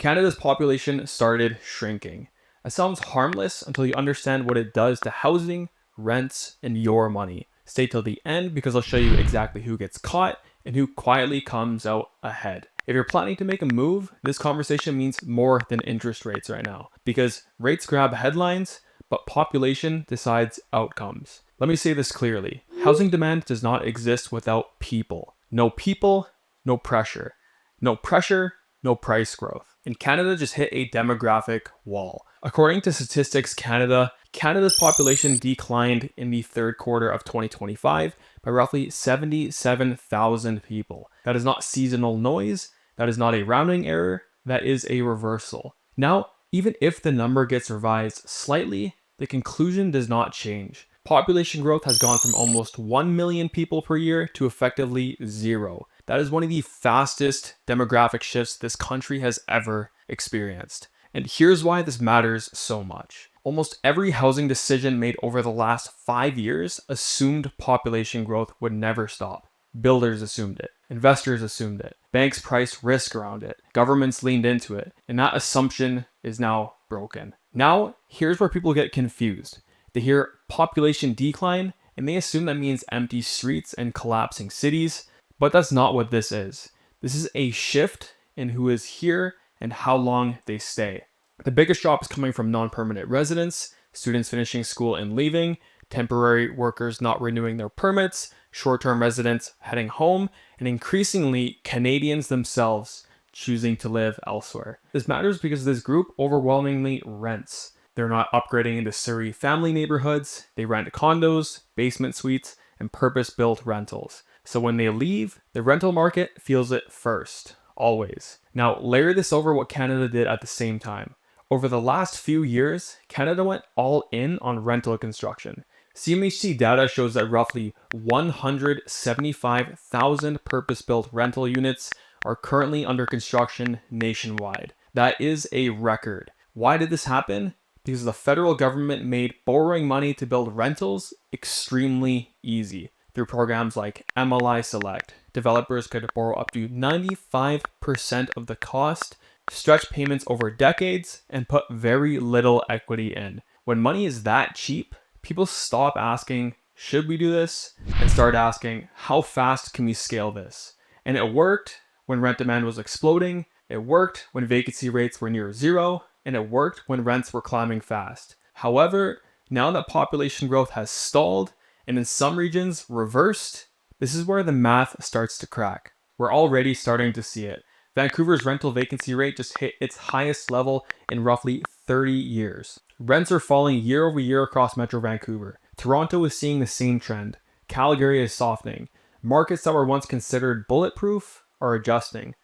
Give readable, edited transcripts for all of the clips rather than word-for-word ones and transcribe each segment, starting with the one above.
Canada's population started shrinking. It sounds harmless until you understand what it does to housing, rents, and your money. Stay till the end because I'll show you exactly who gets caught and who quietly comes out ahead. If you're planning to make a move, this conversation means more than interest rates right now because rates grab headlines, but population decides outcomes. Let me say this clearly. Housing demand does not exist without people. No people, no pressure. No pressure, no price growth. And Canada just hit a demographic wall. According to Statistics Canada, Canada's population declined in the third quarter of 2025 by roughly 77,000 people. That is not seasonal noise. That is not a rounding error. That is a reversal. Now, even if the number gets revised slightly, the conclusion does not change. Population growth has gone from almost 1 million people per year to effectively 0. That is one of the fastest demographic shifts this country has ever experienced. And here's why this matters so much. Almost every housing decision made over the last 5 years assumed population growth would never stop. Builders assumed it. Investors assumed it. Banks priced risk around it. Governments leaned into it. And that assumption is now broken. Now, here's where people get confused. They hear population decline and they assume that means empty streets and collapsing cities, but that's not what this is. This is a shift in who is here and how long they stay. The biggest drop is coming from non-permanent residents, students finishing school and leaving, temporary workers not renewing their permits, short-term residents heading home, and increasingly Canadians themselves choosing to live elsewhere. This matters because this group overwhelmingly rents. They're not upgrading into Surrey family neighborhoods. They rent condos, basement suites, and purpose-built rentals. So when they leave, the rental market feels it first, always. Now, layer this over what Canada did at the same time. Over the last few years, Canada went all in on rental construction. CMHC data shows that roughly 175,000 purpose-built rental units are currently under construction nationwide. That is a record. Why did this happen? Because the federal government made borrowing money to build rentals extremely easy. Through programs like MLI Select, developers could borrow up to 95% of the cost, stretch payments over decades, and put very little equity in. When money is that cheap, people stop asking, should we do this? And start asking, how fast can we scale this? And it worked when rent demand was exploding. It worked when vacancy rates were near zero. And it worked when rents were climbing fast. However, now that population growth has stalled and in some regions reversed, this is where the math starts to crack. We're already starting to see it. Vancouver's rental vacancy rate just hit its highest level in roughly 30 years. Rents are falling year over year across Metro Vancouver. Toronto is seeing the same trend. Calgary is softening. Markets that were once considered bulletproof are adjusting.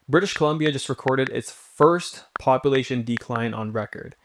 British Columbia just recorded its first population decline on record.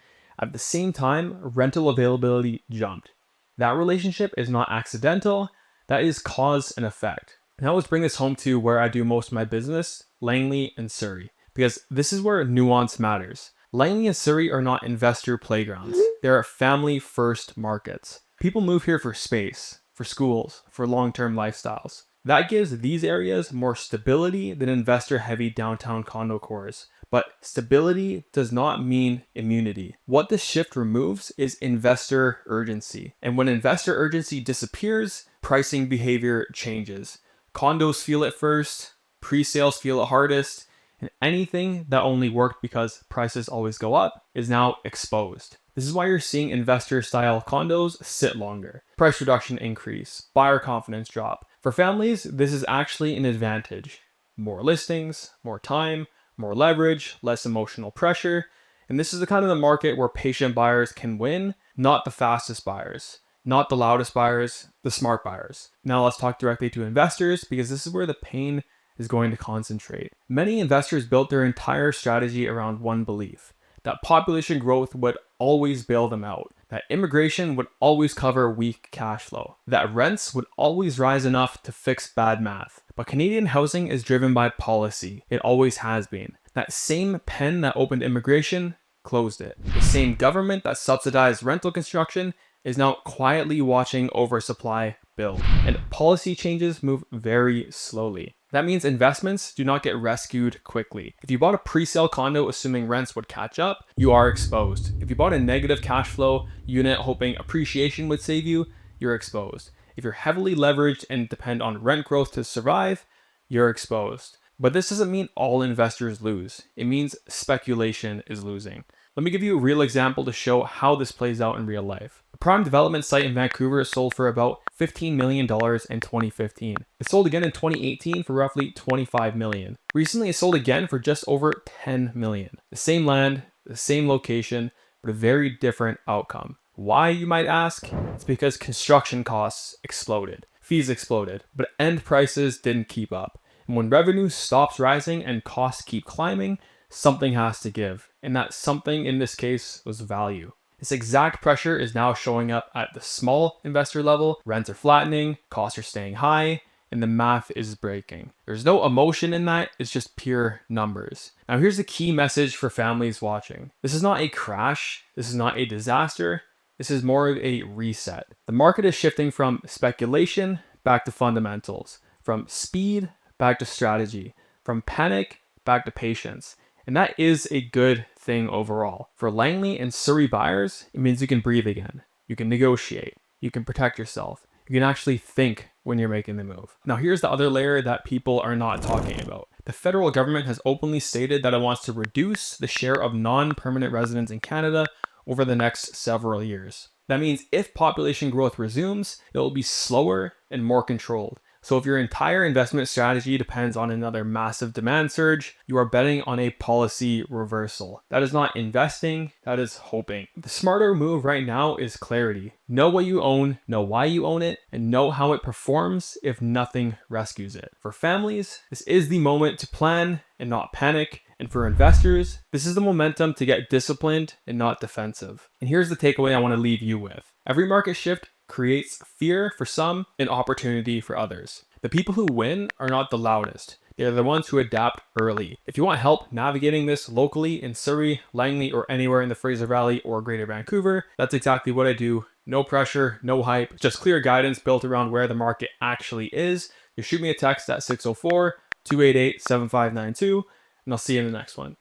At the same time, rental availability jumped. That relationship is not accidental, that is cause and effect. Now let's bring this home to where I do most of my business, Langley and Surrey, because this is where nuance matters. Langley and Surrey are not investor playgrounds. They are family-first markets. People move here for space, for schools, for long-term lifestyles. That gives these areas more stability than investor-heavy downtown condo cores. But stability does not mean immunity. What this shift removes is investor urgency. And when investor urgency disappears, pricing behavior changes. Condos feel it first, pre-sales feel it hardest, and anything that only worked because prices always go up is now exposed. This is why you're seeing investor-style condos sit longer. Price reduction increase, buyer confidence drop. For families, this is actually an advantage. More listings, more time, more leverage, less emotional pressure. And this is the kind of the market where patient buyers can win, not the fastest buyers, not the loudest buyers, the smart buyers. Now let's talk directly to investors because this is where the pain is going to concentrate. Many investors built their entire strategy around one belief, that population growth would always bail them out, that immigration would always cover weak cash flow, that rents would always rise enough to fix bad math. But Canadian housing is driven by policy. It always has been. That same pen that opened immigration closed it. The same government that subsidized rental construction is now quietly watching oversupply build. And policy changes move very slowly. That means investments do not get rescued quickly. If you bought a pre-sale condo assuming rents would catch up, you are exposed. If you bought a negative cash flow unit hoping appreciation would save you, you're exposed. If you're heavily leveraged and depend on rent growth to survive, you're exposed. But this doesn't mean all investors lose. It means speculation is losing. Let me give you a real example to show how this plays out in real life. A prime development site in Vancouver sold for about $15 million in 2015. It sold again in 2018 for roughly $25 million. Recently, it sold again for just over $10 million. The same land, the same location, but a very different outcome. Why, you might ask? It's because construction costs exploded. Fees exploded, but end prices didn't keep up. And when revenue stops rising and costs keep climbing, something has to give. And that something in this case was value. This exact pressure is now showing up at the small investor level. Rents are flattening, costs are staying high, and the math is breaking. There's no emotion in that, it's just pure numbers. Now here's the key message for families watching. This is not a crash, this is not a disaster, this is more of a reset. The market is shifting from speculation back to fundamentals, from speed back to strategy, from panic back to patience. And that is a good thing overall. For Langley and Surrey buyers, it means you can breathe again. You can negotiate. You can protect yourself. You can actually think when you're making the move. Now here's the other layer that people are not talking about. The federal government has openly stated that it wants to reduce the share of non-permanent residents in Canada over the next several years. That means if population growth resumes, it will be slower and more controlled. So if your entire investment strategy depends on another massive demand surge, you are betting on a policy reversal. That is not investing, that is hoping. The smarter move right now is clarity. Know what you own, know why you own it, and know how it performs if nothing rescues it. For families, this is the moment to plan and not panic. And for investors, this is the momentum to get disciplined and not defensive. And here's the takeaway I want to leave you with. Every market shift creates fear for some and opportunity for others. The people who win are not the loudest. They are the ones who adapt early. If you want help navigating this locally in Surrey, Langley, or anywhere in the Fraser Valley or Greater Vancouver, that's exactly what I do. No pressure, no hype, just clear guidance built around where the market actually is. You shoot me a text at 604-288-7592, and I'll see you in the next one.